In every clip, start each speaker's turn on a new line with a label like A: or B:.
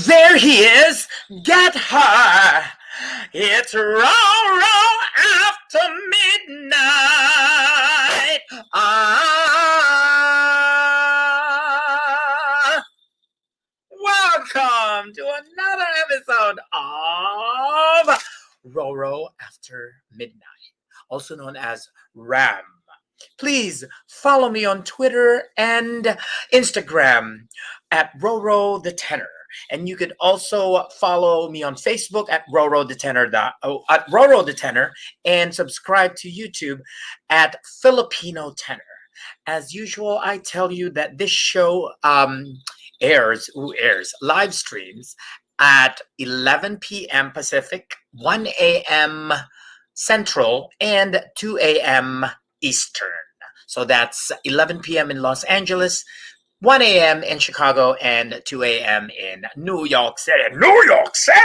A: There he is. Get her. It's Roro after midnight. Welcome to another episode of Roro After Midnight, also known as RAM. Please follow me on Twitter and Instagram at Roro the Tenor. And you could also follow me on Facebook at Roro the Tenor and subscribe to YouTube at Filipino Tenor. As usual, I tell you that this show airs live streams at 11 p.m. Pacific, 1 a.m. Central, and 2 a.m. Eastern. So that's 11 p.m. in Los Angeles, 1 a.m. in Chicago, and 2 a.m. in New York City. New York City!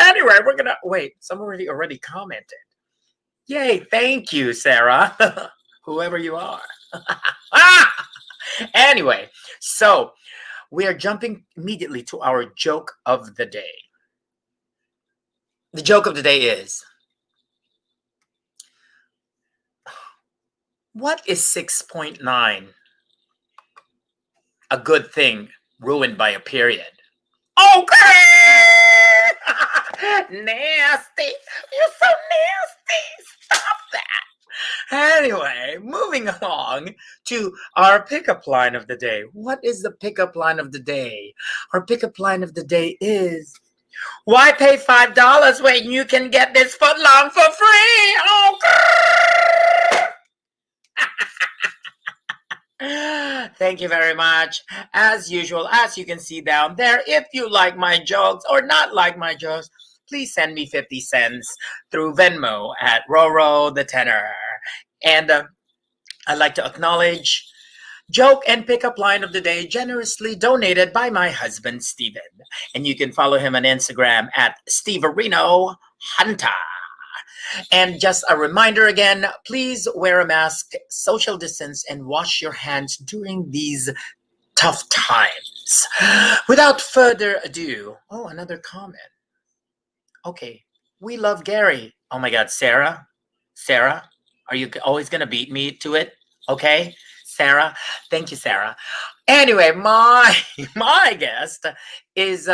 A: Anyway, we're gonna wait. Somebody already commented. Yay! Thank you, Sarah. Whoever you are. Anyway, so we are jumping immediately to our joke of the day. The joke of the day is, what is 6.9? A good thing ruined by a period. Okay! Nasty. You're so nasty. Stop that. Anyway, moving along to our pickup line of the day. What is the pickup line of the day? Our pickup line of the day is, why pay $5 when you can get this footlong for free? Okay! Thank you very much. As usual, as you can see down there, if you like my jokes or not like my jokes, please send me 50 cents through Venmo at Roro the Tenor. And I'd like to acknowledge joke and pickup line of the day generously donated by my husband, Steven. And you can follow him on Instagram at Steverino Hunter. And just a reminder again, please wear a mask, social distance, and wash your hands during these tough times. Without further ado, another comment. Okay, we love Gary. Oh my God, Sarah, are you always going to beat me to it? Okay, Sarah, thank you, Sarah. Anyway, my guest is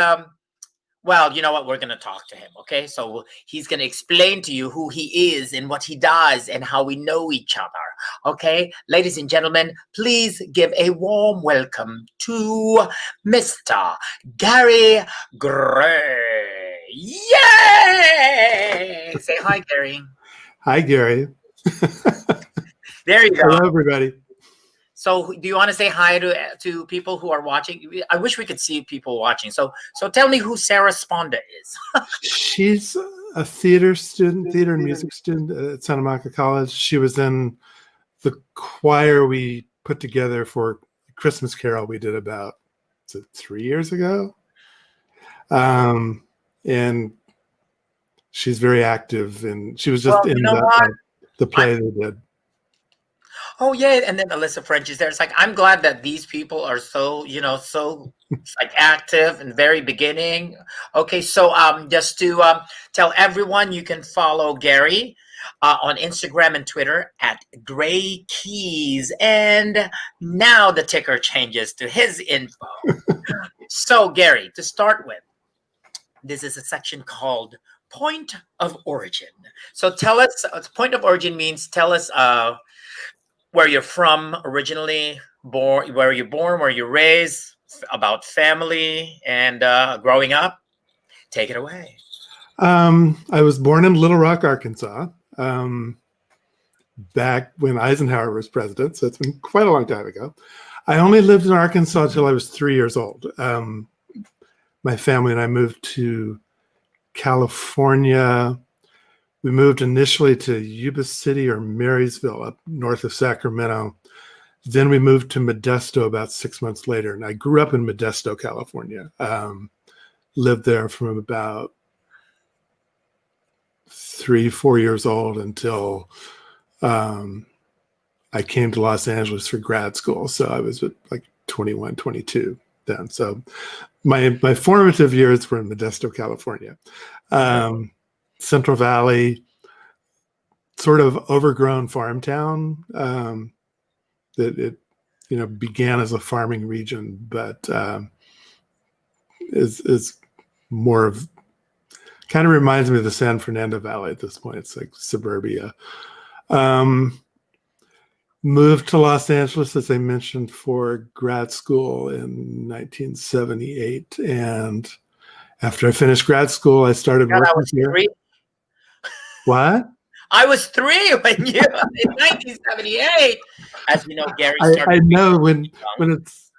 A: well, you know what? We're going to talk to him, okay? So he's going to explain to you who he is and what he does and how we know each other, okay? Ladies and gentlemen, please give a warm welcome to Mr. Gary Gray. Yay! Say hi, Gary.
B: Hi, Gary.
A: There you go.
B: Hello, everybody.
A: So do you want to say hi to people who are watching? I wish we could see people watching. So tell me who Sarah Sponda is.
B: She's a theater and music student at Santa Monica College. She was in the choir we put together for Christmas Carol we did about 3 years ago. And she's very active, and she was just in the play they did.
A: Oh yeah, and then Alyssa French is there. It's like, I'm glad that these people are so like active and very beginning. Okay, so just to tell everyone, you can follow Gary on Instagram and Twitter at Gray Keys, and now the ticker changes to his info. So Gary, to start with, this is a section called Point of Origin. So tell us, point of origin means tell us where you're from originally, where you're born, where you're raised, about family, and growing up. Take it away.
B: I was born in Little Rock, Arkansas, back when Eisenhower was president, so it's been quite a long time ago. I only lived in Arkansas until I was 3 years old. My family and I moved to California. We moved initially to Yuba City or Marysville up north of Sacramento. Then we moved to Modesto about 6 months later. And I grew up in Modesto, California. Lived there from about 3-4 years old until I came to Los Angeles for grad school. So I was like 21, 22. then. So my formative years were in Modesto, California. Central Valley, sort of overgrown farm town. That it began as a farming region, but is more of, kind of reminds me of the San Fernando Valley at this point. It's like suburbia. Moved to Los Angeles, as I mentioned, for grad school in 1978. And after I finished grad school, I started
A: God,
B: working
A: I was
B: here.
A: 3.
B: What?
A: I was 3 when you in 1978. As we know, Gary started.
B: I know when it's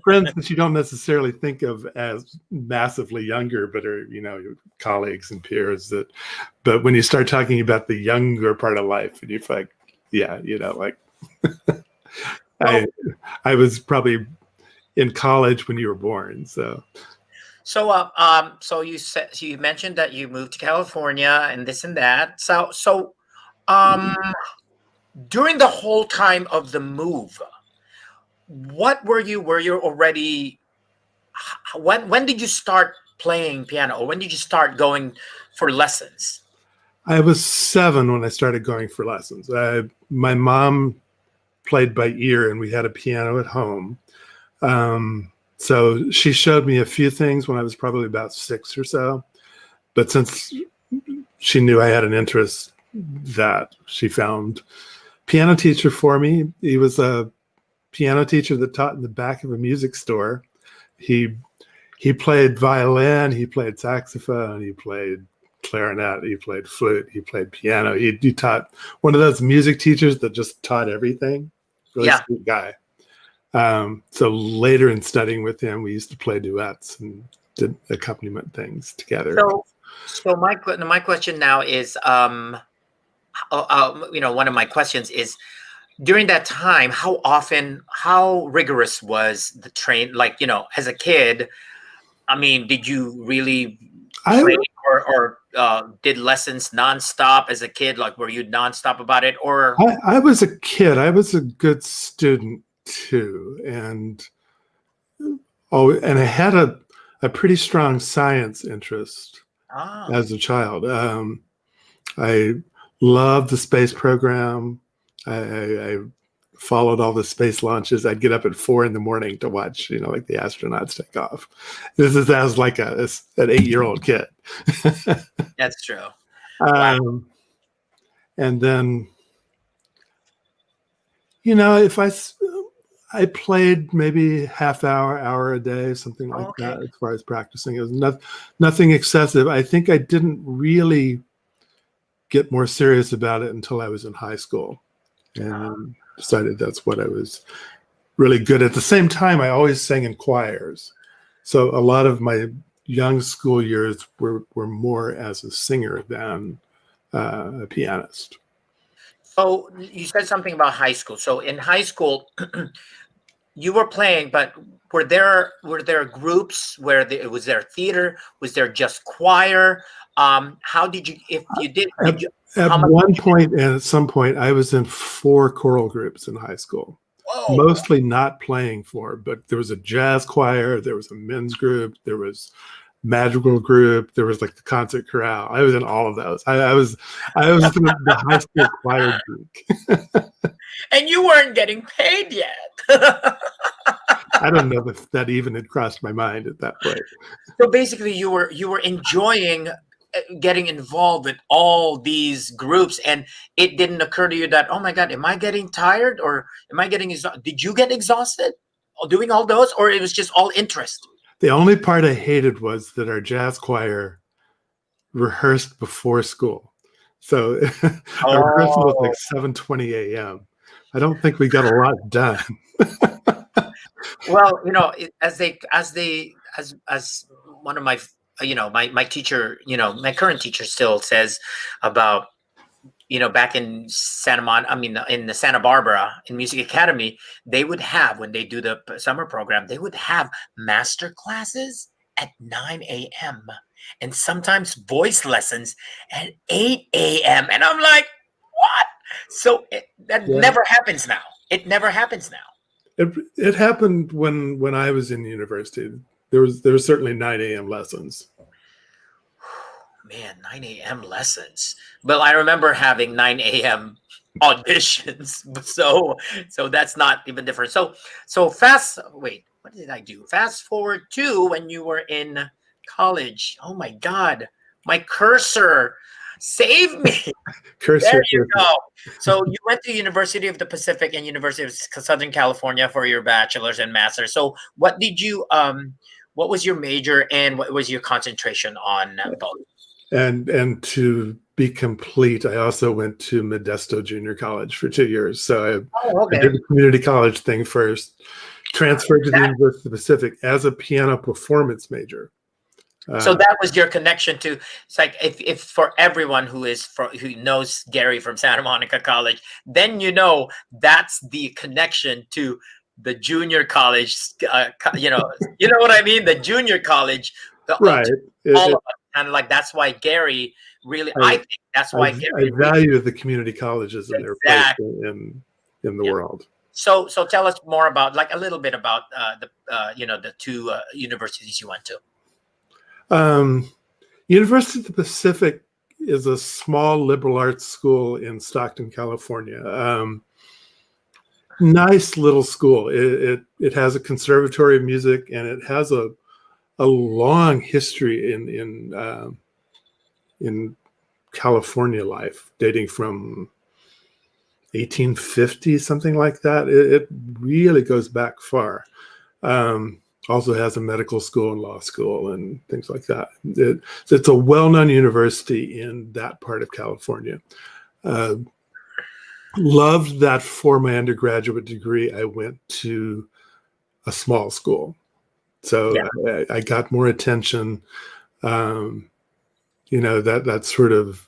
B: friends that you don't necessarily think of as massively younger, but are your colleagues and peers. But when you start talking about the younger part of life, and you're like, yeah, like. I was probably in college when you were born. So
A: you said, you mentioned that you moved to California and this and that. So during the whole time of the move, what were you already? When did you start playing piano, or when did you start going for lessons?
B: I was 7 when I started going for lessons. My mom played by ear, and we had a piano at home. So she showed me a few things when I was probably about 6 or so. But since she knew I had an interest, that she found piano teacher for me. He was a piano teacher that taught in the back of a music store. He played violin, he played saxophone, he played clarinet, he played flute, he played piano. He taught, one of those music teachers that just taught everything. Really sweet guy. So later in studying with him, we used to play duets and did accompaniment things together.
A: So my question now is, one of my questions is, during that time, how rigorous was the train? Like, as a kid, I mean, did you really train or did lessons nonstop as a kid? Like, were you nonstop about it? Or
B: I was a kid. I was a good student too, and I had a pretty strong science interest as a child. I loved the space program. I followed all the space launches. I'd get up at 4 a.m. to watch, like the astronauts take off. This is as like an 8-year-old kid.
A: That's true.
B: Wow. And then, if I played maybe half hour a day, something like that, as far as practicing. It was nothing excessive. I think I didn't really get more serious about it until I was in high school, and decided that's what I was really good at. At the same time, I always sang in choirs. So a lot of my young school years were more as a singer than a pianist.
A: So you said something about high school. So in high school, you were playing, but were there groups where was there theater? Was there just choir? How did you, if you did,
B: at one point and at some point, I was in 4 choral groups in high school. Whoa. Mostly not playing for, but there was a jazz choir, there was a men's group, there was madrigal group, there was like the concert chorale. I was in all of those. I was in the high school choir group.
A: And you weren't getting paid yet.
B: I don't know if that even had crossed my mind at that point.
A: So basically, you were enjoying getting involved with all these groups, and it didn't occur to you that, oh my God, am I getting tired, or am I getting exhausted? Did you get exhausted doing all those, or it was just all interest?
B: The only part I hated was that our jazz choir rehearsed before school. So our rehearsal was like 7:20 a.m. I don't think we got a lot done.
A: Well, as one of my, my teacher, my current teacher still says about, back in in the Santa Barbara in Music Academy, they would have, when they do the summer program, they would have master classes at 9 a.m. and sometimes voice lessons at 8 a.m. And I'm like, what? So that never happens now. It never happens now.
B: It happened when I was in university. There was certainly 9 a.m. lessons.
A: Man, 9 a.m. lessons. But I remember having 9 a.m. auditions. So that's not even different. So wait, what did I do? Fast forward to when you were in college. Oh my God. My cursor. Save me.
B: Cursor.
A: There you go. So you went to University of the Pacific and University of Southern California for your bachelor's and master's. So what was your major and what was your concentration on both?
B: And to be complete, I also went to Modesto Junior College for 2 years. So I did the community college thing first, transferred to the University of the Pacific as a piano performance major.
A: So that was your connection to. It's like if for everyone who knows Gary from Santa Monica College, then that's the connection to the junior college. You know what I mean? The junior college,
B: right?
A: All of us, kind of like that's why Gary really. I think that's why Gary.
B: I value the community colleges and their place in the world.
A: So tell us more about a little bit about the two universities you went to.
B: University of the Pacific is a small liberal arts school in Stockton, California. Nice little school. It has a conservatory of music, and it has a long history in California life, dating from 1850, something like that. It really goes back far. Also has a medical school and law school and things like that. It's a well-known university in that part of California. Loved that for my undergraduate degree. I went to a small school. So yeah. I got more attention, that sort of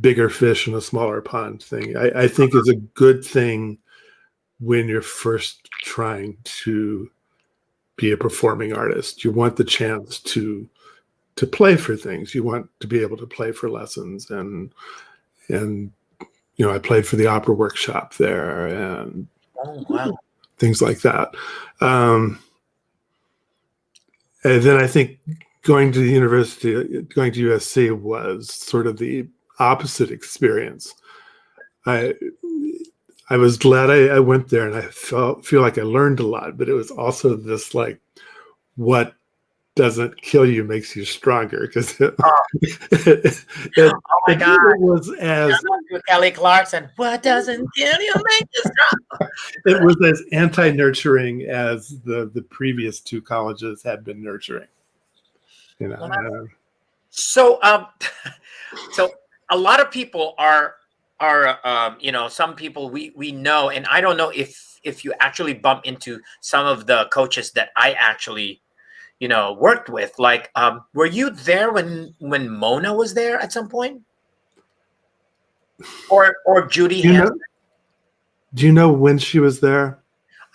B: bigger fish in a smaller pond thing. I think is a good thing when you're first trying to be a performing artist. You want the chance to play for things. You want to be able to play for lessons, and I played for the opera workshop there and things like that. And then I think going to USC was sort of the opposite experience. I was glad I went there, and I feel like I learned a lot, but it was also this what doesn't kill you makes you stronger, because
A: oh my God,
B: it was as
A: Kelly Clarkson. What doesn't kill you makes you strong.
B: It was as anti-nurturing as the previous two colleges had been nurturing.
A: So a lot of people are some people we know, and I don't know if you actually bump into some of the coaches that I actually worked with. Were you there when Mona was there at some point, or Judy Hansen?
B: Do you know when she was there?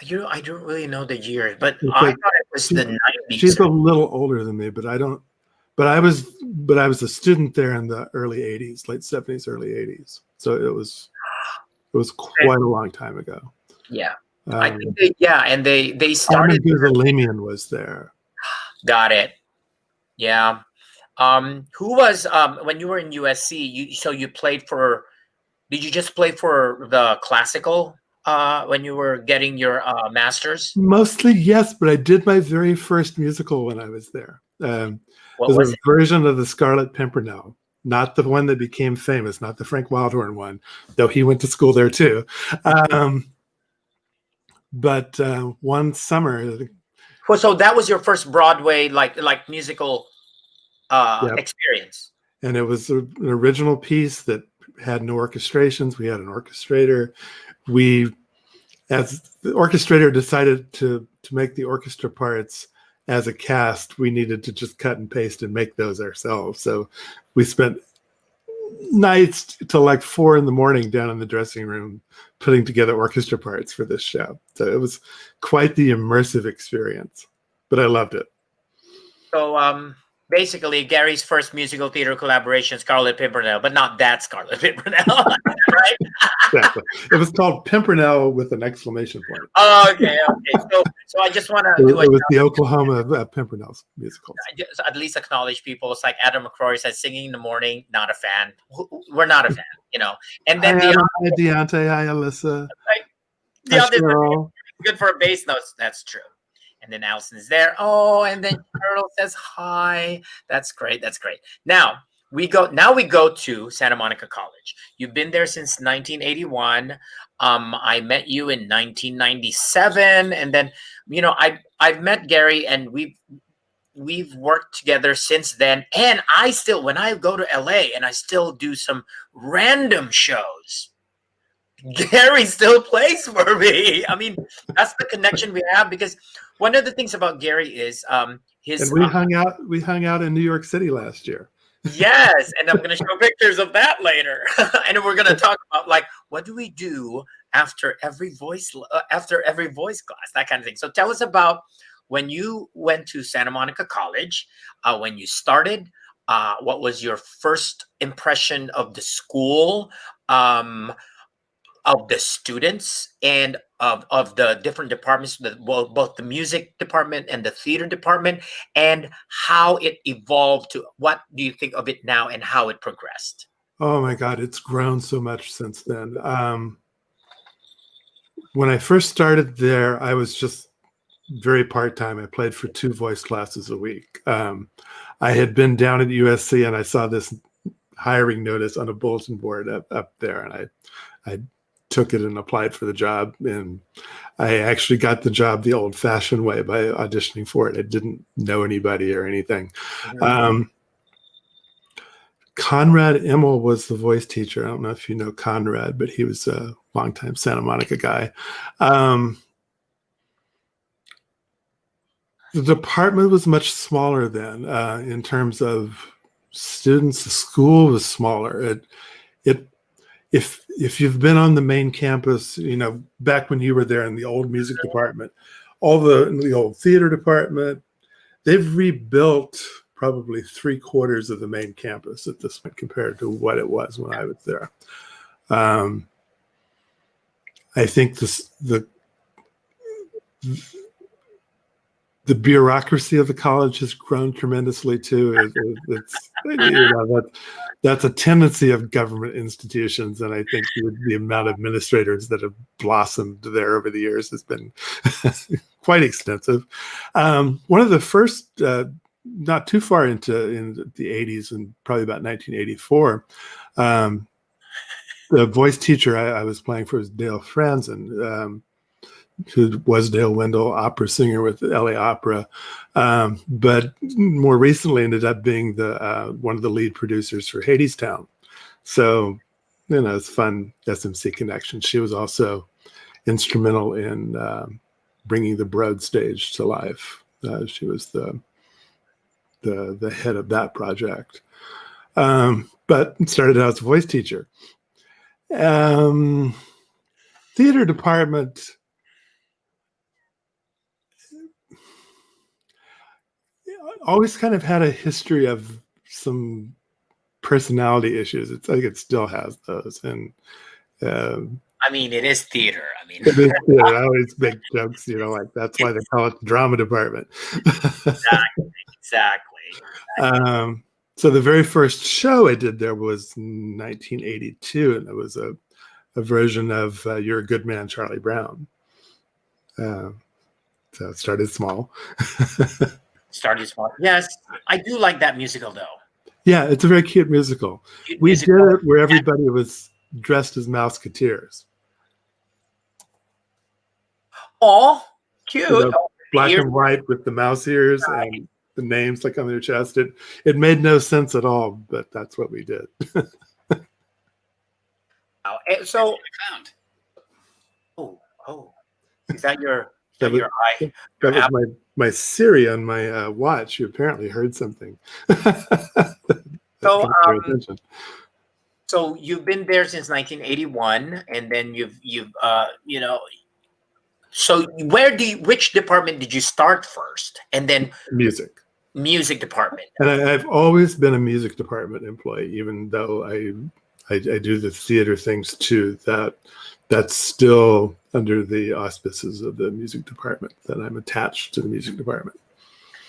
A: I don't really know the year, but I thought it was the 90s.
B: She's a little older than me, but I don't. But I was a student there in the early 80s, late 70s, early 80s. So it was quite a long time ago.
A: Yeah. I think they started.
B: Guzalemian was there.
A: Got it. Yeah. Who was when you were in USC, you played for, did you just play for the classical when you were getting your master's?
B: Mostly, yes, but I did my very first musical when I was there. It was a version of the Scarlet Pimpernel, not the one that became famous, not the Frank Wildhorn one, though he went to school there too. But one summer.
A: Well, so that was your first Broadway like musical experience.
B: And it was an original piece that had no orchestrations. We had an orchestrator. As the orchestrator decided to make the orchestra parts as a cast, we needed to just cut and paste and make those ourselves. So we spent nights till 4 a.m. down in the dressing room putting together orchestra parts for this show. So it was quite the immersive experience, but I loved it.
A: So basically Gary's first musical theater collaboration, Scarlet Pimpernel, but not that Scarlet Pimpernel, right?
B: Exactly. It was called Pimpernel with an exclamation point.
A: Oh, okay, okay. So I just want to
B: It,
A: do a
B: it was the Oklahoma Pimpernel's musicals.
A: just at least acknowledge people. It's like Adam McCrory says, "Singing in the Morning." Not a fan. We're not a fan, you know. And then
B: Hi, Adam. Hi, Deontay. Hi, Alyssa.
A: the
B: Hi,
A: other
B: Cheryl.
A: good for a bass note. That's true. And then Allison's there. Oh, and then Turtle says hi. That's great. That's great. Now we go to Santa Monica College. You've been there since 1981. I met you in 1997, and then I've met Gary, and we've worked together since then. And I still, when I go to LA, and I still do some random shows, Gary still plays for me. I mean, that's the connection we have, because one of the things about Gary is his.
B: And we hung out in New York City last year.
A: Yes, and I'm going to show pictures of that later, and we're going to talk about like what do we do after every voice class, that kind of thing. So tell us about when you went to Santa Monica College, when you started. What was your first impression of the school? Of the students and of the different departments, both the music department and the theater department, and how it evolved to what do you think of it now and how it progressed?
B: Oh my God, it's grown so much since then. When I first started there, I was just very part-time. I played for 2 voice classes a week. I had been down at USC and I saw this hiring notice on a bulletin board up there, and I took it and applied for the job, and I actually got the job the old-fashioned way by auditioning for it. I didn't know anybody or anything. Conrad Immel was the voice teacher. I don't know if you know Conrad, but he was a longtime Santa Monica guy. The department was much smaller then in terms of students. The school was smaller. If you've been on the main campus, back when you were there in the old music department, the old theater department, they've rebuilt probably 3/4 of the main campus at this point compared to what it was when I was there. I think the bureaucracy of the college has grown tremendously too. That's a tendency of government institutions, and I think the amount of administrators that have blossomed there over the years has been quite extensive. One of the first, not too far in the 80s, and probably about 1984, the voice teacher I was playing for was Dale Franzen, who was Dale Wendell, opera singer with LA Opera, but more recently ended up being one of the lead producers for Hadestown. So, it's fun SMC connection. She was also instrumental in bringing the Broad stage to life. She was the head of that project, but started out as a voice teacher. Theater department. Always kind of had a history of some personality issues. It's like it still has those, and
A: I mean, it is theater. I mean,
B: it is theater. I always make jokes, like that's why they call it the drama department.
A: Exactly.
B: So the very first show I did there was 1982, and it was a version of "You're a Good Man, Charlie Brown." So it started small.
A: Started small. Yes, I do like that musical though.
B: Yeah, it's a very cute musical. We did it where everybody was dressed as Mouseketeers.
A: Oh, cute.
B: Black and white with the mouse ears and the names like on their chest. It made no sense at all, but that's what we did.
A: So, is that your eye?
B: That was my Siri on my watch. You apparently heard something.
A: So you've been there since 1981, and then you've So which department did you start first, and then
B: music?
A: music department.
B: And I've always been a music department employee, even though I do the theater things too. That's still under the auspices of the music department, that I'm attached to the music department.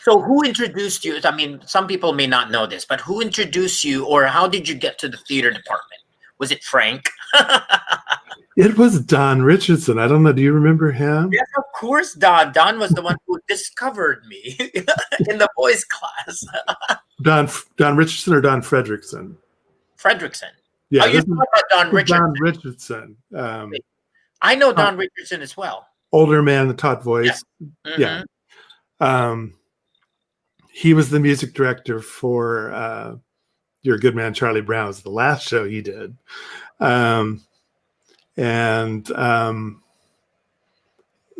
A: So who introduced you? I mean, some people may not know this, but who introduced you, or how did you get to the theater department? Was it Frank?
B: It was Don Richardson. I don't know. Do you remember him?
A: Yes, of course, Don. Don was the one who discovered me in the voice class.
B: Don Richardson or Don Fredrickson?
A: Fredrickson.
B: Yeah,
A: oh, you're talking about Don Richardson.
B: Don Richardson.
A: I know Don Richardson as well.
B: Older man, the taught voice.
A: Yeah. Mm-hmm.
B: He was the music director for Your Good Man, Charlie Brown. Was the last show he did.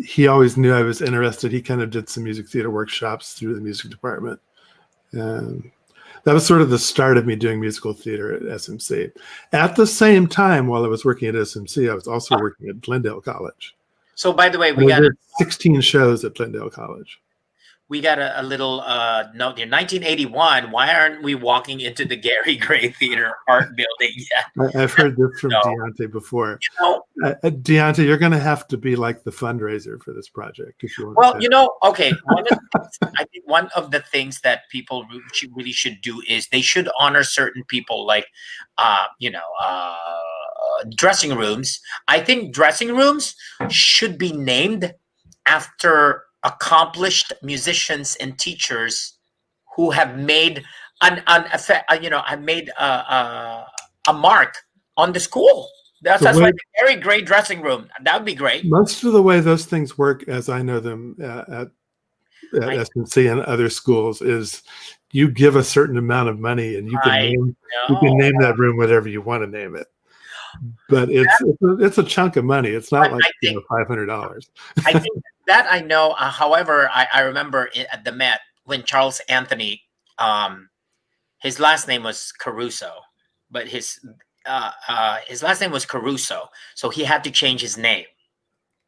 B: He always knew I was interested. He kind of did some music theater workshops through the music department. That was sort of the start of me doing musical theater at SMC. At the same time, while I was working at SMC, I was also working at Glendale College.
A: So, by the way, we
B: did 16 shows at Glendale College.
A: We got a little note here. 1981. Why aren't we walking into the Gary Gray Theater Art Building yet?
B: I've heard this from Deontay before. Deontay, you're going to have to be like the fundraiser for this project if you want.
A: Well, okay. I think one of the things that people really should do is they should honor certain people, like, dressing rooms. I think dressing rooms should be named after accomplished musicians and teachers who have made a mark on the school. That's why the Gary Gray dressing room. That would be great.
B: Most of the way those things work, as I know them at SMC and other schools, is you give a certain amount of money and you can name that room whatever you want to name it. But it's a chunk of money. It's not like $500.
A: I think that I know. However, I remember at the Met when Charles Anthony, his last name was Caruso, but his last name was Caruso, so he had to change his name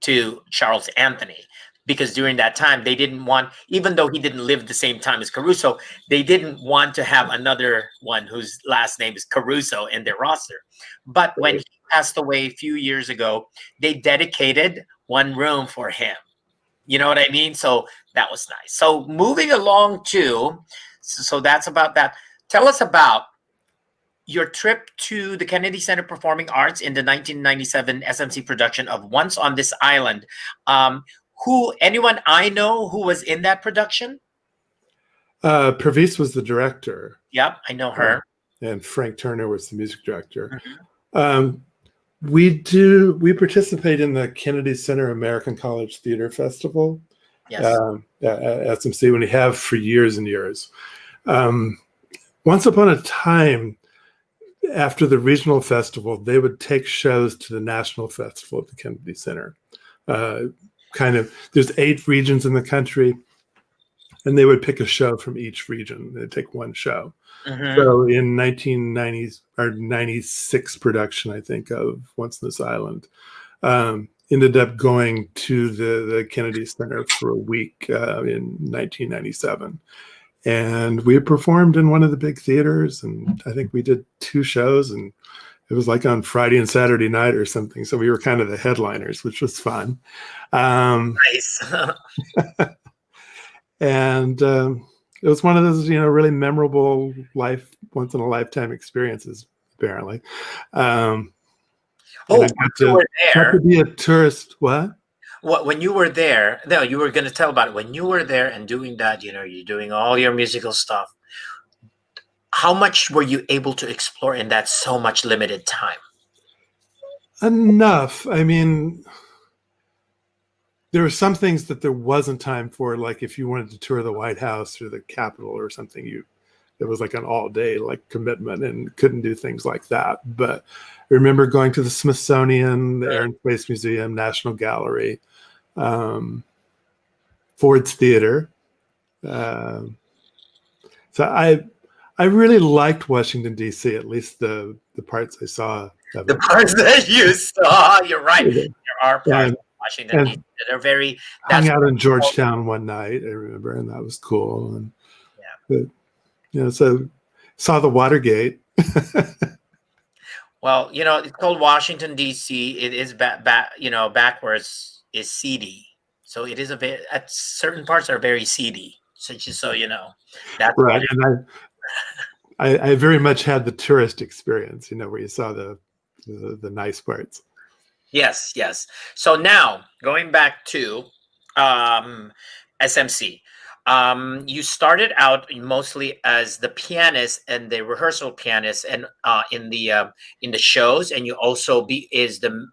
A: to Charles Anthony, because during that time they didn't want, even though he didn't live the same time as Caruso, they didn't want to have another one whose last name is Caruso in their roster. But when he passed away a few years ago, they dedicated one room for him. You know what I mean? So that was nice. So moving along so that's about that. Tell us about your trip to the Kennedy Center Performing Arts in the 1997 SMC production of Once on This Island. Anyone I know who was in that production?
B: Pervis was the director.
A: Yep, I know her.
B: And Frank Turner was the music director.
A: Mm-hmm.
B: We participate in the Kennedy Center American College Theater Festival.
A: Yes.
B: At SMC, when we have for years and years. Once upon a time, after the regional festival, they would take shows to the national festival at the Kennedy Center. There's 8 regions in the country, and they would pick a show from each region. They'd take one show. Mm-hmm. So in 1990s or 96 production, I think, of Once on This Island, ended up going to the Kennedy Center for a week in 1997. And we performed in one of the big theaters, and I think we did 2 shows, and it was like on Friday and Saturday night or something. So we were kind of the headliners, which was fun.
A: Nice.
B: And it was one of those, really memorable once in a lifetime experiences, apparently.
A: You were there.
B: Got to be a tourist. What?
A: When you were there, no, you were going to tell about it. When you were there and doing that, you're doing all your musical stuff. How much were you able to explore in that so much limited time?
B: Enough. I mean, there were some things that there wasn't time for, like if you wanted to tour the White House or the Capitol or something, it was like an all-day commitment and couldn't do things like that. But I remember going to the Smithsonian, the Air and Space Museum, National Gallery, Ford's Theater. So I really liked Washington, D.C., at least the parts I saw.
A: The parts that you saw, you're right. There are parts of Washington, D.C. that are very...
B: Hung out in Georgetown one night, I remember, and that was cool. And But, so saw the Watergate.
A: Well, it's called Washington D.C. It is backwards is seedy. So it is a bit. At certain parts are very seedy. So just so you know, that's
B: Right, and I very much had the tourist experience. Where you saw the nice parts.
A: Yes, yes. So now going back to SMC. You started out mostly as the pianist and the rehearsal pianist, and in the shows, and you also is the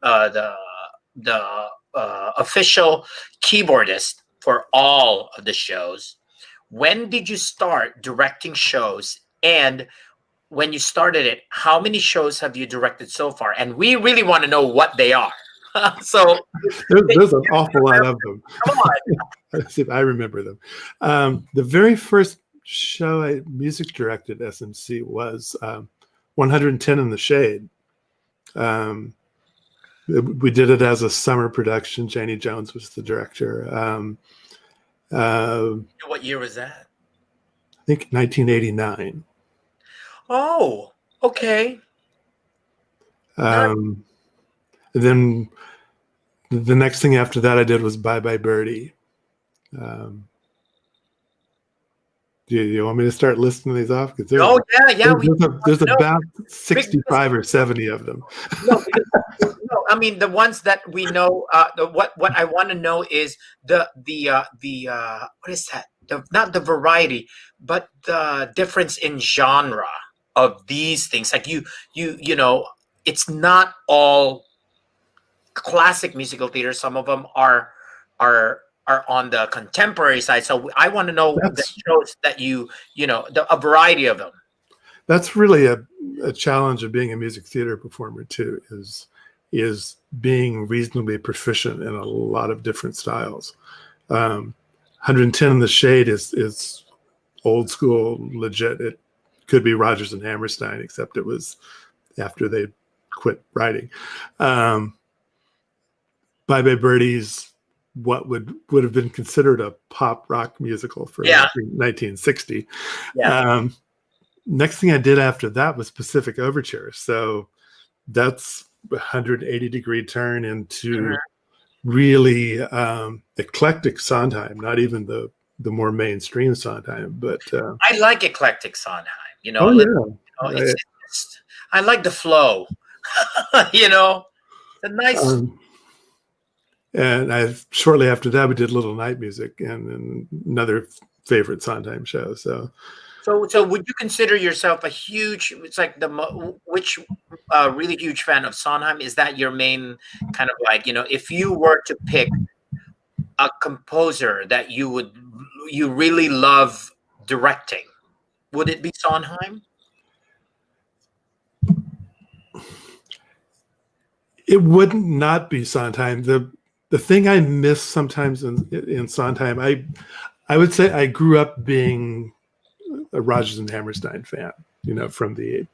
A: official keyboardist for all of the shows. When did you start directing shows? And when you started it, how many shows have you directed so far? And we really want to know what they are. So
B: there's an awful lot of them.
A: Come on.
B: Let's see if I remember them. The very first show I music directed SMC was 110 in the Shade. We did it as a summer production. Janie Jones was the director.
A: What year was that?
B: I think 1989.
A: Oh, okay.
B: And then the next thing after that I did was Bye Bye Birdie. Do you want me to start listing these off? There's about 65 or 70 of them.
A: No, I mean the ones that we know. What I want to know is the what is that? Not the variety, but the difference in genre of these things. Like it's not all classic musical theater. Some of them are on the contemporary side. So I want to know the shows that a variety of them.
B: That's really a challenge of being a music theater performer too, is being reasonably proficient in a lot of different styles. 110 in the Shade is old school, legit. It could be Rodgers and Hammerstein, except it was after they quit writing. Bye Bye Birdie's what would have been considered a pop rock musical for 1960. Yeah. Next thing I did after that was Pacific Overture. So that's 180-degree turn into really eclectic Sondheim, not even the more mainstream Sondheim, but
A: I like eclectic Sondheim. I like the flow. The nice.
B: And shortly after that, we did Little Night Music and another favorite Sondheim show. So
A: would you consider yourself a huge? It's like which really huge fan of Sondheim? Is that your main kind of like if you were to pick a composer that you really love directing, would it be Sondheim?
B: It would not be Sondheim. The thing I miss sometimes in Sondheim, I would say I grew up being a Rodgers and Hammerstein fan, from the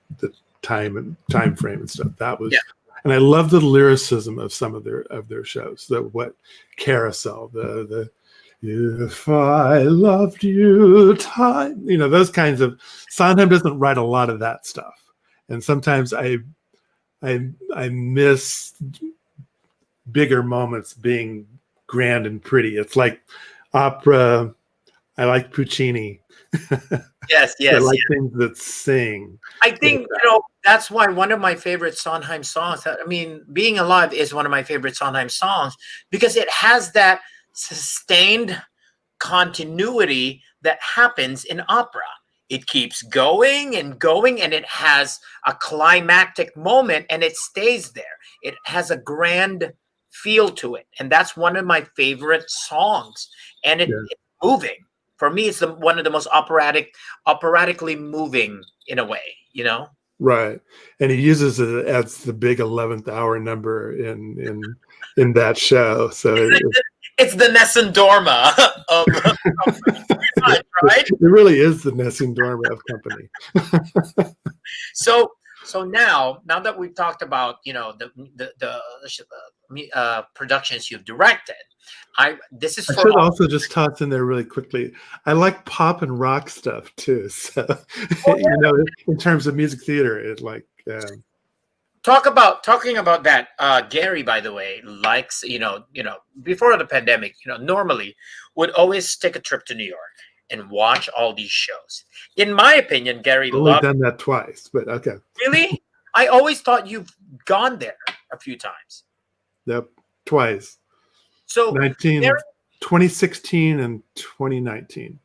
B: time frame and stuff. That was, and I love the lyricism of some of their shows. What Carousel, the if I loved you, time, those kinds of. Sondheim doesn't write a lot of that stuff, and sometimes I miss bigger moments being grand and pretty. It's like opera. I like Puccini.
A: Yes.
B: I like things that sing.
A: I think that's why one of my favorite Sondheim songs. Being Alive is one of my favorite Sondheim songs because it has that sustained continuity that happens in opera. It keeps going and going, and it has a climactic moment, and it stays there. It has a grand feel to it, and that's one of my favorite songs. And it's moving. For me, it's one of the most operatically moving in a way,
B: Right, and he uses it as the big 11th hour number in that show. So
A: it's the Nessun Dorma of right?
B: It really is the Nessun Dorma of company.
A: So So now that we've talked about, you know, the productions you've directed, this is
B: I
A: for
B: should
A: all.
B: also just toss in there really quickly. I like pop and rock stuff too. So,
A: Oh yeah.
B: in terms of music theater, it like
A: Talking about that. Gary, by the way, likes, before the pandemic, normally would always take a trip to New York and watch all these shows. In my opinion, Gary
B: only
A: loved.
B: done that twice, but okay.
A: Really? I always thought you've gone there a few times.
B: Yep, twice.
A: So,
B: 2016 and 2019.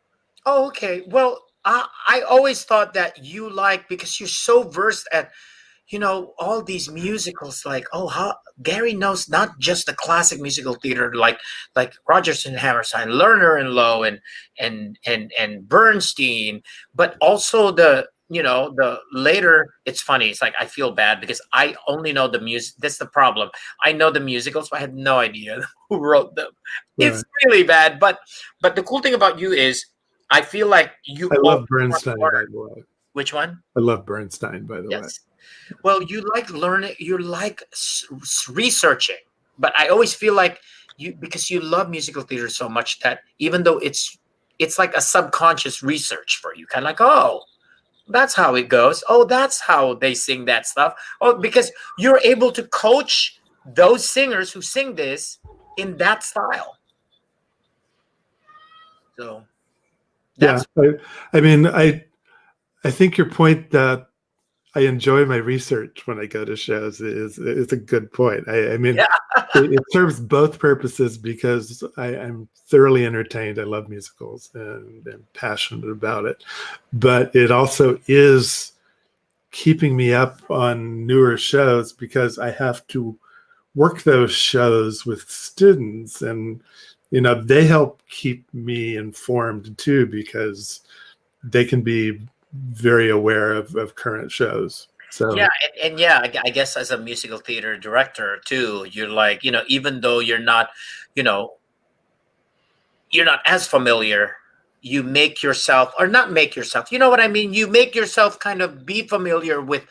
A: oh, okay. Well, I always thought that you like, because you're so versed at, all these musicals. Like, oh, how Gary knows not just the classic musical theater, like Rodgers and Hammerstein, Lerner and Lowe, and Bernstein, but also the later. It's funny. It's like I feel bad because I only know the music. That's the problem. I know the musicals, but I have no idea who wrote them.
B: Right.
A: It's really bad. But the cool thing about you is I feel like you.
B: I love Bernstein, by the way.
A: Which one?
B: I love Bernstein, by the way.
A: Yes. Well, you like learning, you like researching, but I always feel like because you love musical theater so much, that even though it's like a subconscious research for you, kind of like, oh, that's how it goes. Oh, that's how they sing that stuff. Oh, because you're able to coach those singers who sing this in that style. So
B: Yeah,
A: that's
B: I mean, I think your point that I enjoy my research when I go to shows is a good point. I mean,
A: yeah.
B: it serves both purposes because I'm thoroughly entertained. I love musicals and I'm passionate about it, but it also is keeping me up on newer shows because I have to work those shows with students, and they help keep me informed too because they can be very aware of current shows. So
A: Yeah, and yeah, I guess as a musical theater director too, you're like, even though you know, you're not as familiar, you make yourself, or not make yourself, you know what I mean? You make yourself kind of be familiar with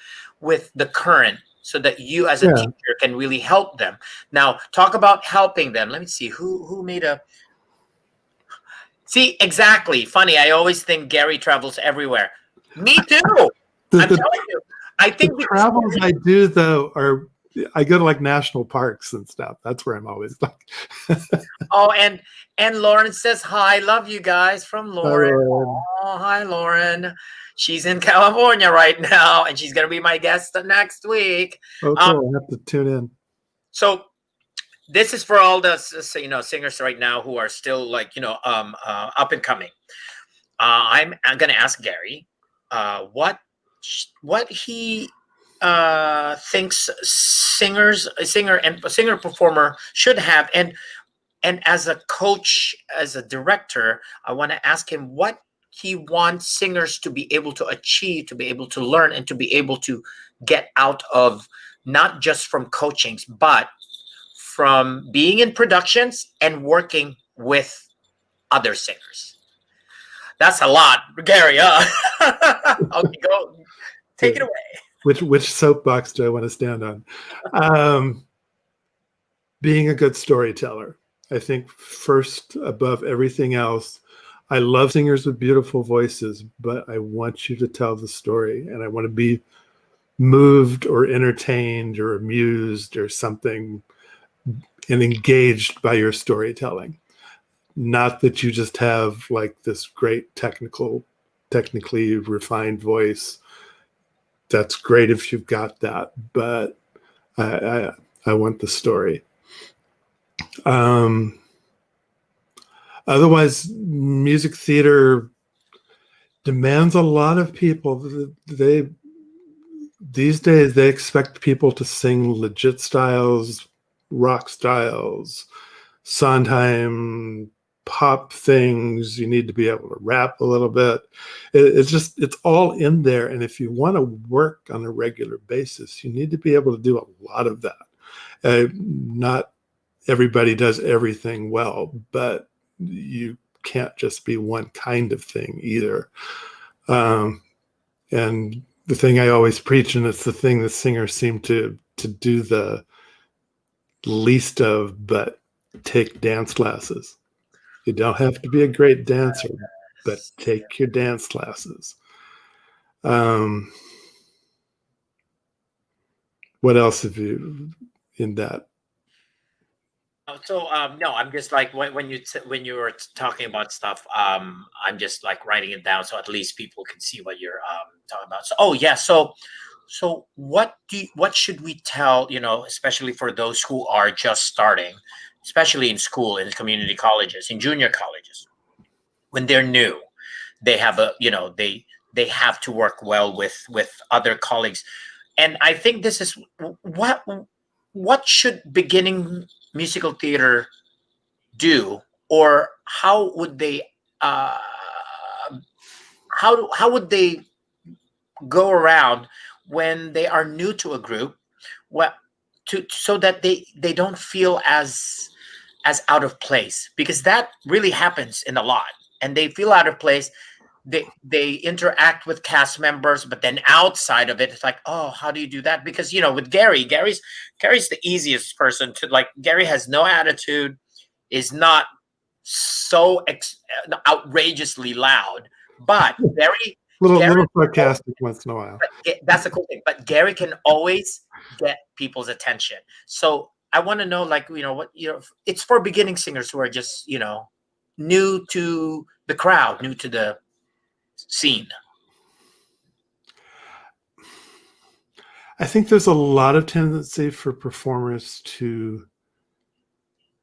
A: the current, so that you as a
B: yeah,
A: teacher can really help them. Now, talk about helping them. Let me see who made a. See, exactly. Funny. I always think Gary travels everywhere. Me too. I'm
B: the
A: telling you. I think
B: the
A: because
B: travels I do though are I go to like national parks and stuff. That's where I'm always like.
A: oh, and Lauren says hi. Love you guys from Lauren.
B: Oh,
A: Oh, hi, Lauren. She's in California right now, and she's gonna be my guest next week.
B: cool. I have to tune in.
A: So this is for all the singers right now who are still like up and coming. I'm gonna ask Gary what he thinks a singer performer should have, and as a coach, as a director, I want to ask him what he wants singers to be able to achieve, to be able to learn, and to be able to get out of, not just from coachings, but from being in productions and working with other singers. That's a lot, Gary. Okay, go take it away.
B: Which soapbox do I want to stand on? Being a good storyteller. I think first above everything else, I love singers with beautiful voices, but I want you to tell the story, and I want to be moved or entertained or amused or something and engaged by your storytelling. Not that you just have like this great technically refined voice. That's great if you've got that, but I want the story. Otherwise, music theater demands a lot of people. These days they expect people to sing legit styles, rock styles, Sondheim, pop things. You need to be able to rap a little bit. It's all in there. And if you want to work on a regular basis, you need to be able to do a lot of that. Not everybody does everything well, but you can't just be one kind of thing either. And the thing I always preach, and it's the thing that singers seem to do the least of, but take dance classes. You don't have to be a great dancer, but take your dance classes. What else have you in that?
A: So no, I'm just like when you were talking about stuff, I'm just like writing it down so at least people can see what you're talking about. So oh yeah, so what should we tell, especially for those who are just starting, especially in school, in community colleges, in junior colleges, when they're new, they have they have to work well with other colleagues. And I think this is what should beginning musical theater do, or how would they uh how would they go around when they are new to a group, what to so that they don't feel as out of place, because that really happens in a lot, and they feel out of place. They interact with cast members, but then outside of it, it's like, oh, how do you do that? Because with Gary's the easiest person to like. Gary has no attitude, is not so outrageously loud, but very Gary,
B: Little sarcastic once in a while.
A: that's the cool thing. But Gary can always get people's attention. So I want to know, like, it's for beginning singers who are just, new to the crowd, new to the scene.
B: I think there's a lot of tendency for performers to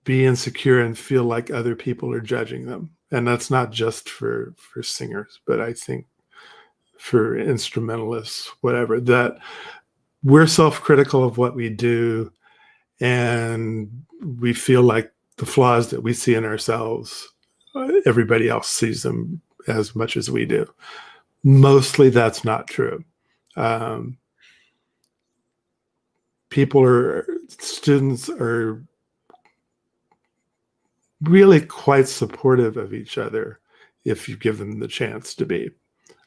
B: be insecure and feel like other people are judging them. And that's not just for singers, but I think for instrumentalists, whatever, that we're self-critical of what we do, and we feel like the flaws that we see in ourselves, everybody else sees them as much as we do. Mostly that's not true. Students are really quite supportive of each other if you give them the chance to be.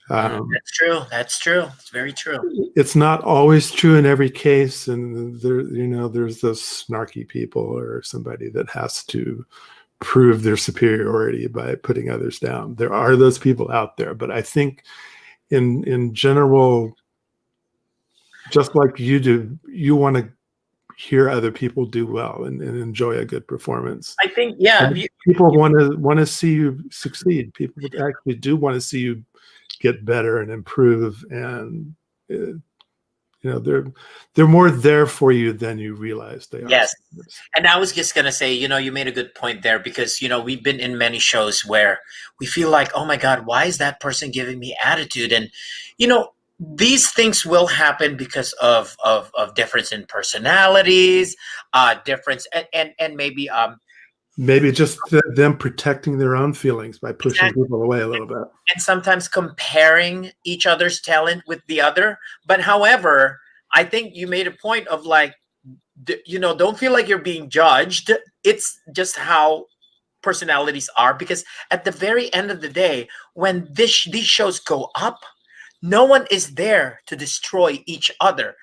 A: That's true. That's true. It's very true.
B: It's not always true in every case, and there's those snarky people or somebody that has to prove their superiority by putting others down. There are those people out there, but I think in general, just like you do, you want to hear other people do well and enjoy a good performance.
A: I think, yeah,
B: people want to see you succeed. People actually do want to see you get better and improve, and they're more there for you than you realize they are.
A: Yes. And I was just gonna say, you made a good point there, because we've been in many shows where we feel like, oh my God, why is that person giving me attitude? And these things will happen because of difference in personalities, difference and maybe
B: just them protecting their own feelings by pushing people away a little bit.
A: And sometimes comparing each other's talent with the other. But however, I think you made a point of like, don't feel like you're being judged. It's just how personalities are. Because at the very end of the day, when these shows go up, no one is there to destroy each other.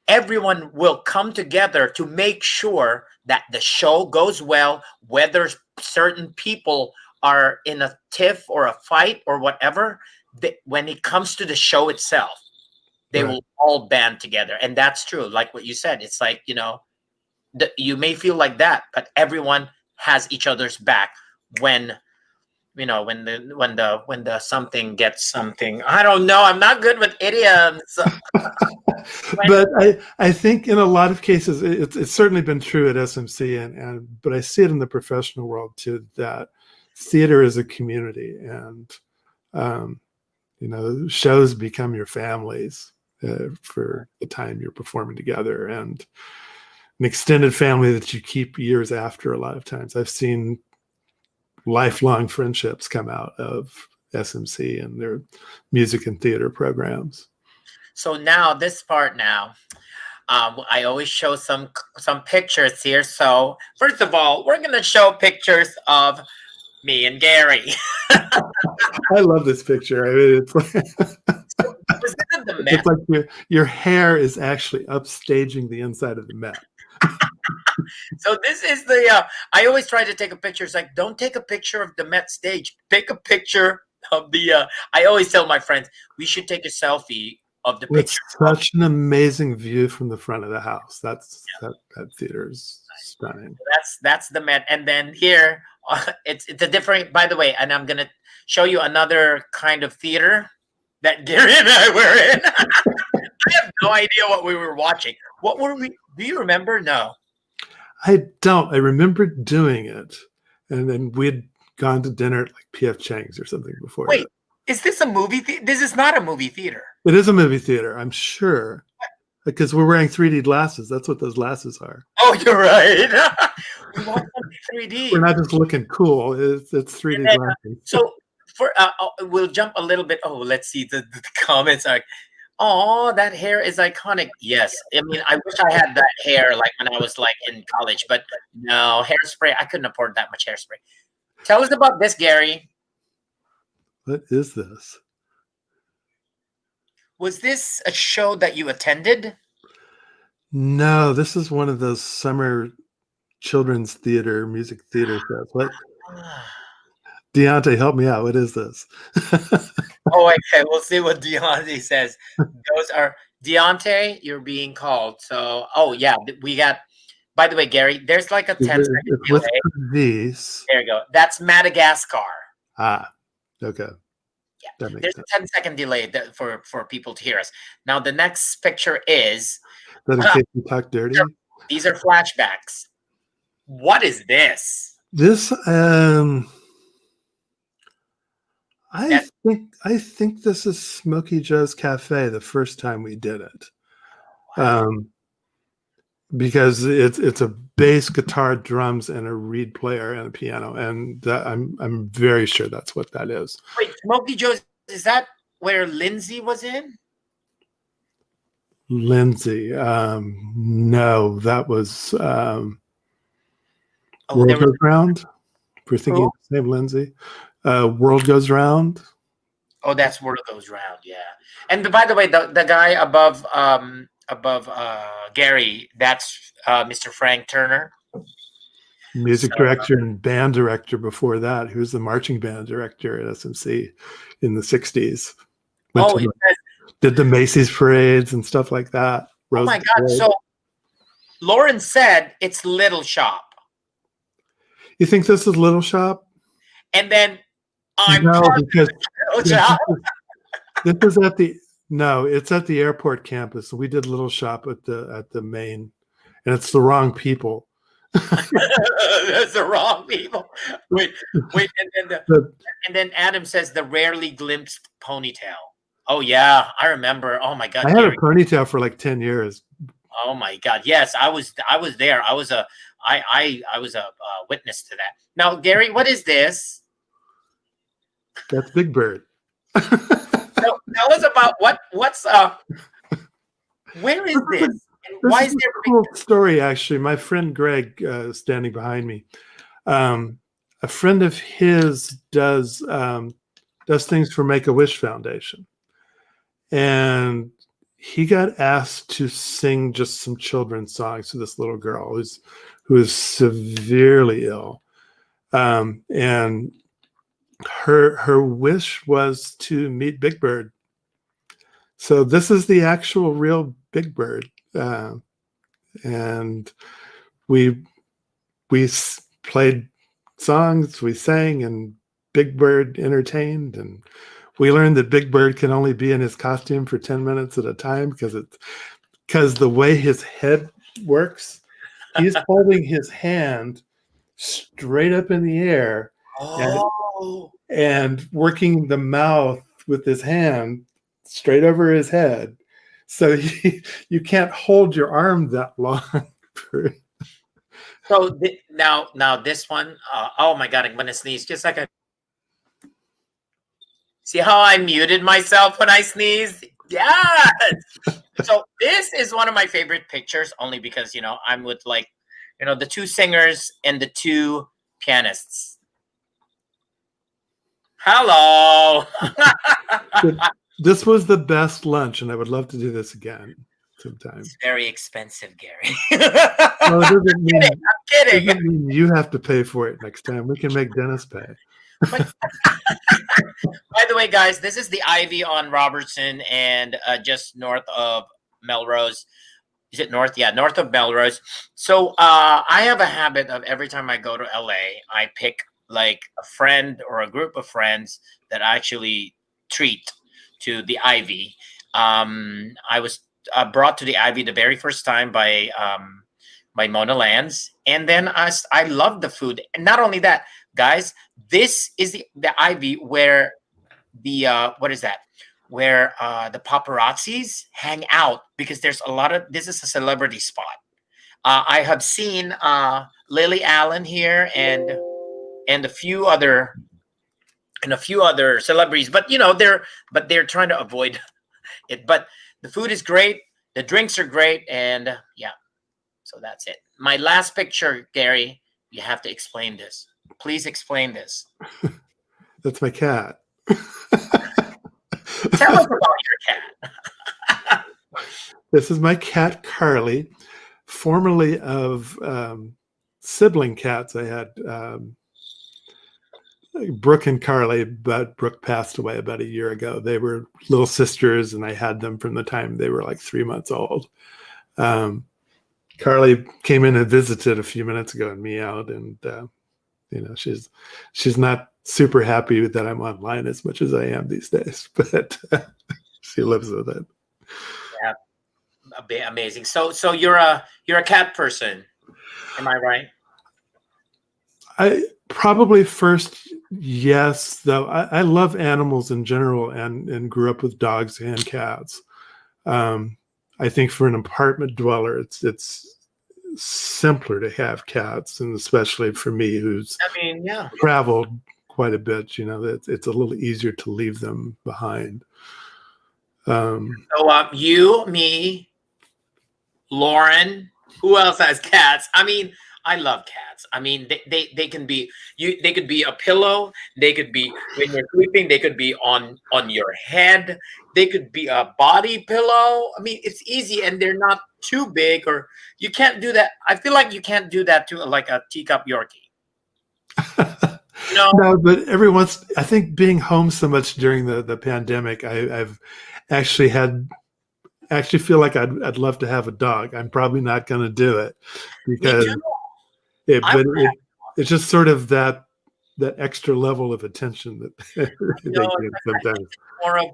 A: Everyone will come together to make sure that the show goes well, whether certain people are in a tiff or a fight or whatever. When it comes to the show itself, they will all band together. And that's true. Like what you said, it's like, you may feel like that, but everyone has each other's back when the something gets something. I don't know. I'm not good with idioms.
B: But I think in a lot of cases, it's certainly been true at SMC, but I see it in the professional world too, that theater is a community, and shows become your families for the time you're performing together, and an extended family that you keep years after. A lot of times I've seen lifelong friendships come out of SMC and their music and theater programs.
A: So now this part I always show some pictures here. So first of all, we're going to show pictures of me and Gary.
B: I love this picture. I mean, it's
A: Was this at the the Met.
B: It's like your hair is actually upstaging the inside of the Met.
A: So this is the. I always try to take a picture. It's like, don't take a picture of the Met stage. Take a picture of the. I always tell my friends we should take a selfie of the
B: It's
A: picture.
B: such an amazing view from the front of the house. That theater is stunning.
A: That's the Met, and then here it's a different. By the way, and I'm gonna show you another kind of theater that Gary and I were in. I have no idea what we were watching. What were we? Do you remember? No.
B: I don't. I remember doing it, and then we'd gone to dinner at like P.F. Chang's or something before.
A: Wait, is this a movie? This is not a movie theater.
B: It is a movie theater, I'm sure, because we're wearing 3D glasses. That's what those glasses are.
A: Oh, you're right. We watched them in 3D.
B: We're not just looking cool. It's 3D
A: then,
B: glasses.
A: So for we'll jump a little bit. Oh, let's see the comments are. Oh, that hair is iconic. Yes. I mean, I wish I had that hair like when I was like in college, but no, hairspray. I couldn't afford that much hairspray. Tell us about this, Gary.
B: What is this?
A: Was this a show that you attended?
B: No, this is one of those summer children's theater, music theater shows. What? Deontay, help me out. What is this?
A: Oh, okay. We'll see what Deontay says. Those are Deontay. You're being called. So, oh yeah, we got. By the way, Gary, there's like a 10-second delay.
B: These.
A: There you go. That's Madagascar.
B: Ah, okay.
A: Yeah,
B: that makes
A: there's
B: sense.
A: a 10-second delay for people to hear us. Now, the next picture is.
B: That in case you talk dirty.
A: These are flashbacks. What is this?
B: This I think this is Smokey Joe's Cafe the first time we did it. Because it's a bass, guitar, drums, and a reed player and a piano, and I'm very sure that's what that is.
A: Wait, Smokey Joe's, is that where Lindsay was in?
B: Lindsay, no, that was World
A: there was-
B: Goes Round. If we're thinking of the same Lindsay, World Goes Round.
A: Oh, that's World Goes Round, yeah. And by the way, the guy above Gary, that's Mr. Frank Turner,
B: Music director and band director before that, who was the marching band director at SMC in the 60s.
A: Oh, it says,
B: Did the Macy's parades and stuff like that.
A: oh my God. So Lauren said it's Little Shop.
B: You think this is Little Shop?
A: And then I'm
B: no, because
A: Little Shop.
B: this is it's at the airport campus. We did Little Shop at the main, and it's the wrong people.
A: That's the wrong people. Wait, and then Adam says the rarely glimpsed ponytail. Oh yeah, I remember. Oh my God,
B: I had a ponytail for like 10 years.
A: Oh my God, yes, I was there. I was a witness to that. Now, Gary, what is this?
B: That's Big Bird.
A: So, tell us about what's where is this? And why is there
B: a cool story? Actually, my friend Greg, standing behind me, a friend of his does things for Make-A-Wish Foundation, and he got asked to sing just some children's songs to this little girl who is severely ill, and her wish was to meet Big Bird. So this is the actual real Big Bird, and we played songs, we sang, and Big Bird entertained, and we learned that Big Bird can only be in his costume for 10 minutes at a time because the way his head works, he's holding his hand straight up in the air and working the mouth with his hand straight over his head. So you can't hold your arm that long.
A: So now this one, oh my God, I'm gonna sneeze. Just like see how I muted myself when I sneezed? Yes. So this is one of my favorite pictures, only because I'm with the two singers and the two pianists. Hello.
B: this was the best lunch, and I would love to do this again sometime.
A: It's very expensive, Gary.
B: Well, it
A: I'm kidding.
B: doesn't mean you have to pay for it next time. We can make Dennis pay.
A: But by the way, guys, this is the Ivy on Robertson and just north of Melrose. Is it north? Yeah, north of Melrose. So I have a habit of every time I go to LA, I pick like a friend or a group of friends that I actually treat to the Ivy. I was brought to the Ivy the very first time by Mona Lands, and then I love the food. And not only that, guys, this is the Ivy where the what is that? Where the paparazzis hang out, because there's a lot of, this is a celebrity spot. I have seen Lily Allen here and a few other celebrities, but they're trying to avoid it. But the food is great, the drinks are great, and yeah, so that's it. My last picture, Gary, you have to explain this. Please explain this.
B: That's my cat.
A: Tell us about your cat.
B: This is my cat, Carly, formerly of sibling cats. I had Brooke and Carly, but Brooke passed away about a year ago. They were little sisters, and I had them from the time they were like 3 months old. Carly came in and visited a few minutes ago and meowed, and she's not super happy that I'm online as much as I am these days, but she lives with it.
A: Yeah, amazing. So you're a cat person, am I right?
B: I probably first, yes, though I love animals in general, and grew up with dogs and cats. I think for an apartment dweller, it's simpler to have cats, and especially for me, who's traveled quite a bit, it's a little easier to leave them behind.
A: So you, me, Lauren, who else has cats? I mean, I love cats. I mean, they can be they could be a pillow. They could be when you're sleeping. They could be on your head. They could be a body pillow. I mean, it's easy, and they're not too big, or you can't do that. I feel like you can't do that to like a teacup Yorkie.
B: No, but every once, I think being home so much during the pandemic, I've actually feel like I'd love to have a dog. I'm probably not going to do it because it's just sort of that extra level of attention that they get sometimes.
A: More of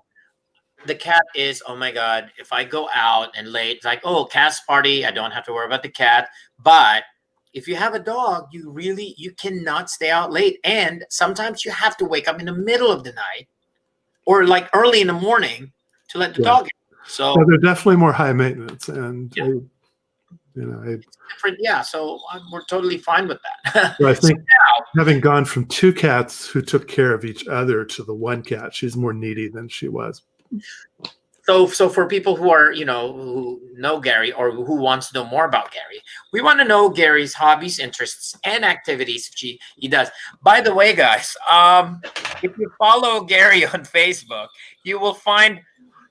A: the cat is, oh my God, if I go out and late, it's like, oh, cat's party, I don't have to worry about the cat. But if you have a dog, you cannot stay out late. And sometimes you have to wake up in the middle of the night or like early in the morning to let the dog in. So
B: they're definitely more high maintenance, and
A: different. Yeah, so we're totally fine with that.
B: So I think having gone from two cats who took care of each other to the one cat, she's more needy than she was.
A: So for people who are, who know Gary or who wants to know more about Gary, we want to know Gary's hobbies, interests, and activities he does. By the way, guys, if you follow Gary on Facebook, you will find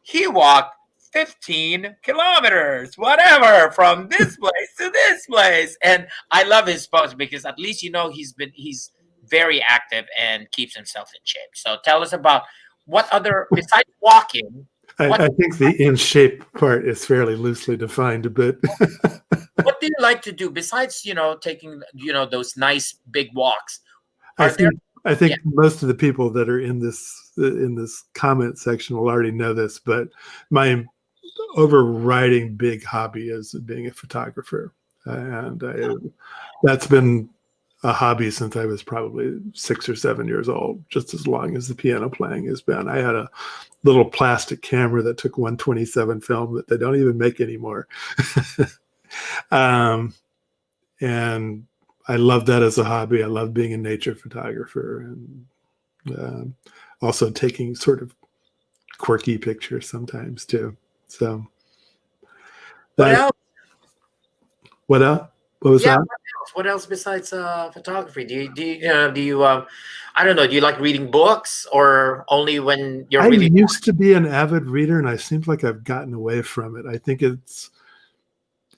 A: he walked 15 kilometers, whatever, from this place to this place. And I love his posts because at least he's very active and keeps himself in shape. So tell us about what other, besides walking.
B: I think the in shape part is fairly loosely defined, but
A: what do you like to do besides, taking, those nice big walks?
B: I think most of the people that are in this comment section will already know this, but my overriding big hobby is being a photographer, and that's been a hobby since I was probably 6 or 7 years old, just as long as the piano playing has been. I had a little plastic camera that took 127 film that they don't even make anymore. And I love that as a hobby. I love being a nature photographer, and also taking sort of quirky pictures sometimes too. So
A: what else?
B: What else? What was
A: Yeah.
B: that?
A: What else? What else besides photography? I don't know. Do you like reading books, or only when you're
B: I
A: really
B: used to be an avid reader, and I seem like I've gotten away from it. I think it's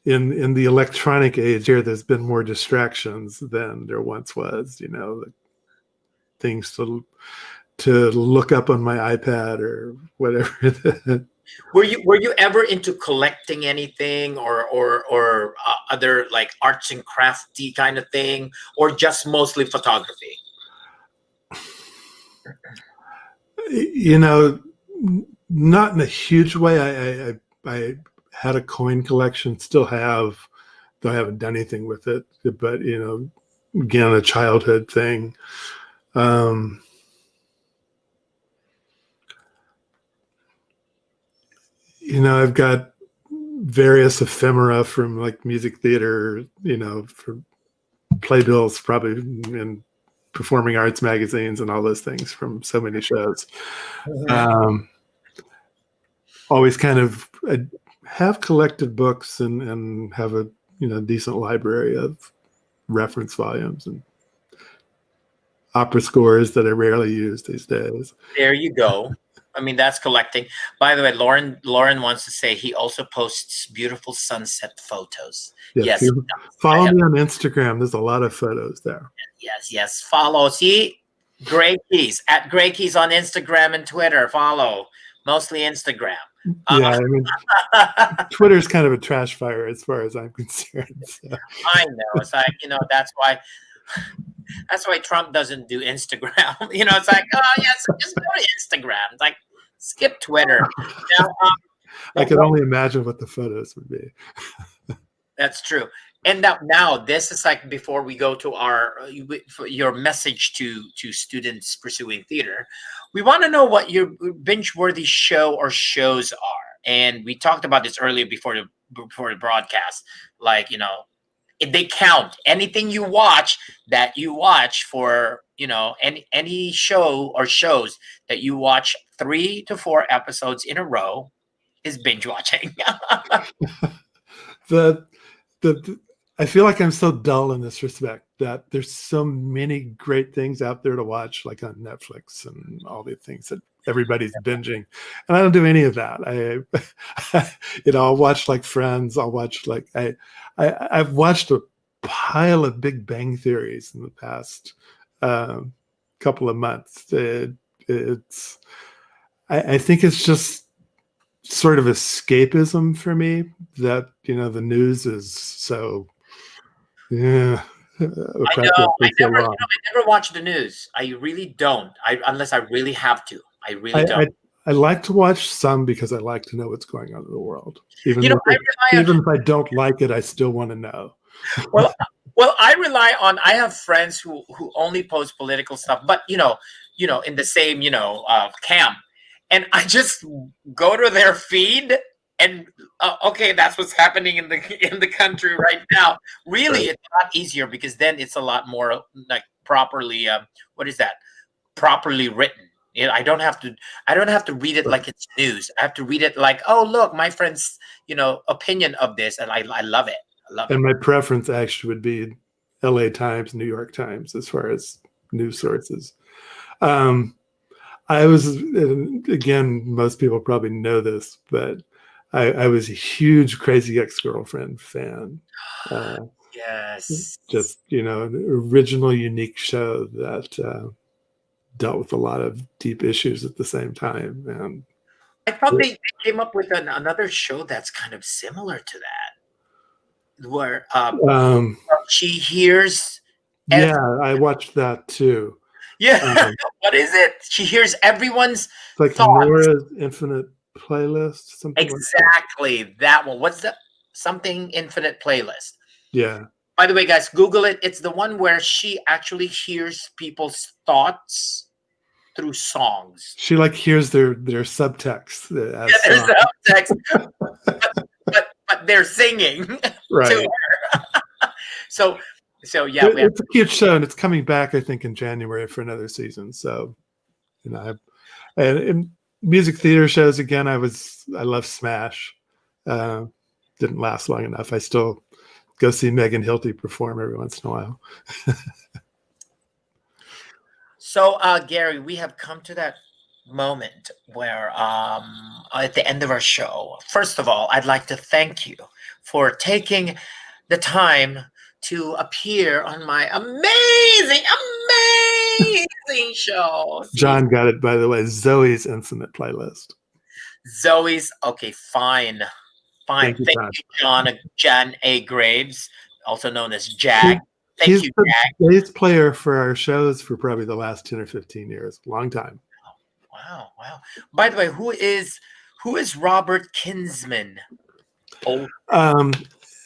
B: in the electronic age here. There's been more distractions than there once was. Things to look up on my iPad or whatever.
A: Were you ever into collecting anything, or other like arts and crafty kind of thing, or just mostly photography?
B: you know, not in a huge way. I had a coin collection, still have, though I haven't done anything with it. But again, a childhood thing. Um, I've got various ephemera from like music theater, from playbills, probably in performing arts magazines and all those things from so many shows. Um, Always kind of have collected books and have a decent library of reference volumes and opera scores that I rarely use these days.
A: There you go. I mean, that's collecting. By the way, Lauren wants to say he also posts beautiful sunset photos. Yes,
B: You follow me on Instagram. There's a lot of photos there.
A: yes. Follow. See, Gray Keys at Gray Keys on Instagram and Twitter. Follow. Mostly Instagram.
B: Yeah, I mean, Twitter's kind of a trash fire as far as I'm concerned. So.
A: I know. It's like, that's why Trump doesn't do Instagram. It's like, oh yes, just go to Instagram. It's like, skip Twitter. Now,
B: I can only imagine what the photos would be.
A: that's true. And now this is like before we go to your message to students pursuing theater. We want to know what your binge-worthy show or shows are, and we talked about this earlier before the broadcast. Like, if they count anything you watch for any show or shows that you watch 3 to 4 episodes in a row is binge watching.
B: the I feel like I'm so dull in this respect that there's so many great things out there to watch, like on Netflix and all the things that everybody's binging, and I don't do any of that. I'll watch like Friends. I'll watch like I've watched a pile of Big Bang Theories in the past couple of months. I think it's just sort of escapism for me that the news is so
A: I know. I never watch the news. I really don't. Unless I really have to. I really don't.
B: I like to watch some because I like to know what's going on in the world. Even if I don't like it, I still want to know.
A: Well, I rely on. I have friends who only post political stuff, but in the same camp, and I just go to their feed. And okay, that's what's happening in the country right now. Really, It's a lot easier because then it's a lot more like properly. Properly written. I don't have to read it like it's news. I have to read it like, oh look, my friend's opinion of this, and I love it.
B: And my preference actually would be L.A. Times, New York Times, as far as news sources. I was, again, most people probably know this, but I was a huge Crazy Ex-Girlfriend fan.
A: Yes.
B: Just, an original, unique show that dealt with a lot of deep issues at the same time. And
A: I thought they came up with another show that's kind of similar to that, where she hears.
B: Yeah, I watched that too.
A: Yeah. What is it? She hears everyone's
B: like
A: thoughts.
B: Nora's Infinite Playlist, something
A: exactly like that one. What's the something infinite playlist?
B: Yeah.
A: By the way, guys, Google it. It's the one where she actually hears people's thoughts through songs.
B: She like hears their subtext.
A: There's subtext, but they're singing
B: right.
A: to her. So yeah,
B: it's a cute show, and it's coming back, I think, in January for another season. So, and music theater shows again. I love Smash. Didn't last long enough. I still go see Megan Hilty perform every once in a while.
A: So, Gary, we have come to that moment where, at the end of our show, first of all, I'd like to thank you for taking the time to appear on my amazing, amazing show. See,
B: John got it, by the way. Zoe's Intimate playlist.
A: Zoe's, okay, fine. Fine.
B: Thank you,
A: Thank you, Jan A. Graves, also known as Jag. Thank
B: He's
A: you,
B: the
A: Jag.
B: bass player for our shows for probably the last 10 or 15 years. Long time.
A: Wow, wow. By the way, who is Robert Kinsman? Oh,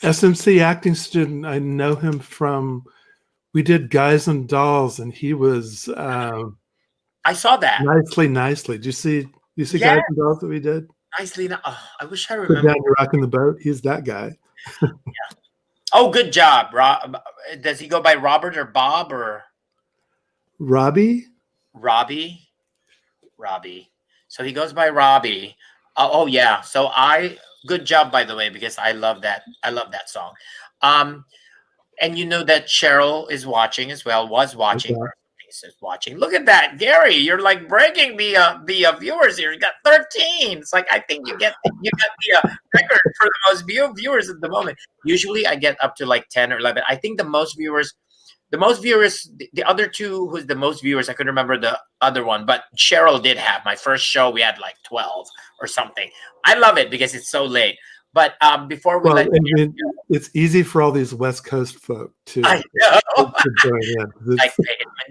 B: SMC acting student. I know him from, we did Guys and Dolls, and he was
A: I saw that.
B: nicely. Do you see
A: Yeah.
B: Guys and Dolls that we did?
A: Nicely. Oh, I wish I
B: Put
A: remember.
B: Down You're Rocking the Boat. He's that guy.
A: Oh, good job, Rob. Does he go by Robert or Bob or
B: Robbie?
A: Robbie? Robbie. So he goes by Robbie. Oh yeah. So good job, by the way, because I love that. I love that song. And you know that Cheryl is watching as well. Was watching.
B: Okay.
A: Is watching. Look at that, Gary. You're like breaking the viewers here. You got 13. It's like I think you got the record for the most viewers at the moment. Usually I get up to like 10 or 11. I think the most viewers, the other two who's the most viewers, I couldn't remember the other one, but Cheryl did have my first show. We had like 12 or something. I love it because it's so late. But before we
B: it's easy for all these West Coast folk to join in.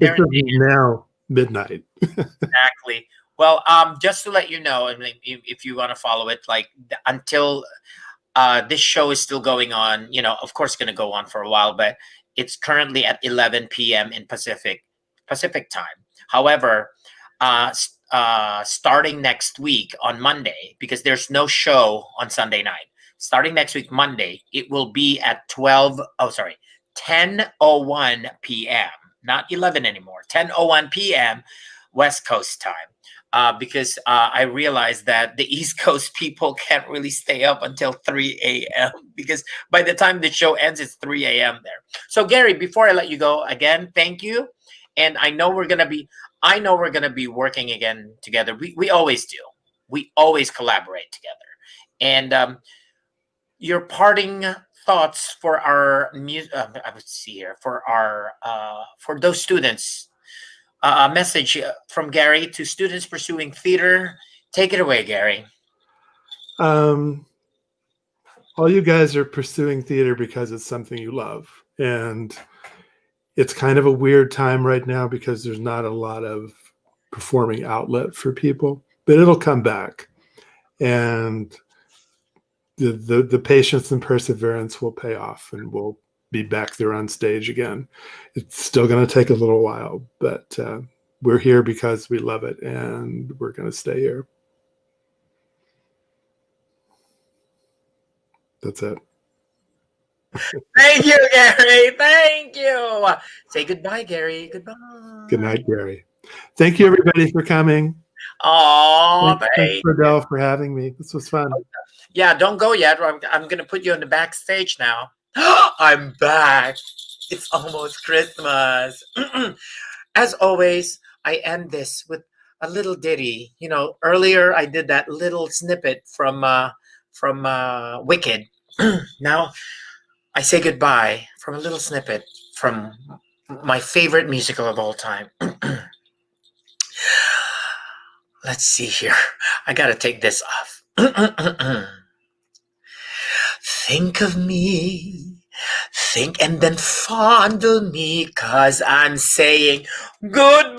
B: It's now midnight.
A: Exactly. Well, just to let you know, and if you want to follow it, like until this show is still going on, of course, going to go on for a while, but it's currently at 11 p.m. in Pacific time. However, starting next week on Monday, because there's no show on Sunday night. Starting next week, Monday, it will be at 10:01 p.m. Not 11 anymore, 10:01 p.m. West Coast time. Because I realized that the East Coast people can't really stay up until 3 a.m. because by the time the show ends, it's 3 a.m. there. So Gary, before I let you go, again, thank you. And I know we're gonna be working again together. We always do. We always collaborate together. And your parting thoughts for our I would see here for those students. A message from Gary to students pursuing theater. Take it away, Gary.
B: All you guys are pursuing theater because it's something you love. And it's kind of a weird time right now because there's not a lot of performing outlet for people, but it'll come back. And the patience and perseverance will pay off, and we'll be back there on stage again. It's still going to take a little while, but we're here because we love it, and we're going to stay here. That's it.
A: Thank you, Gary. Thank you. Say goodbye, Gary. Goodbye.
B: Good night, Gary. Thank you, everybody, for coming.
A: Oh,
B: thanks, Fidel, for having me. This was fun.
A: Yeah, don't go yet. I'm going to put you on the backstage now. I'm back. It's almost Christmas. As always, I end this with a little ditty. Earlier I did that little snippet from Wicked. Now I say goodbye from a little snippet from my favorite musical of all time. Let's see here. I got to take this off. Think of me, think and then fondle me, 'cause I'm saying goodbye.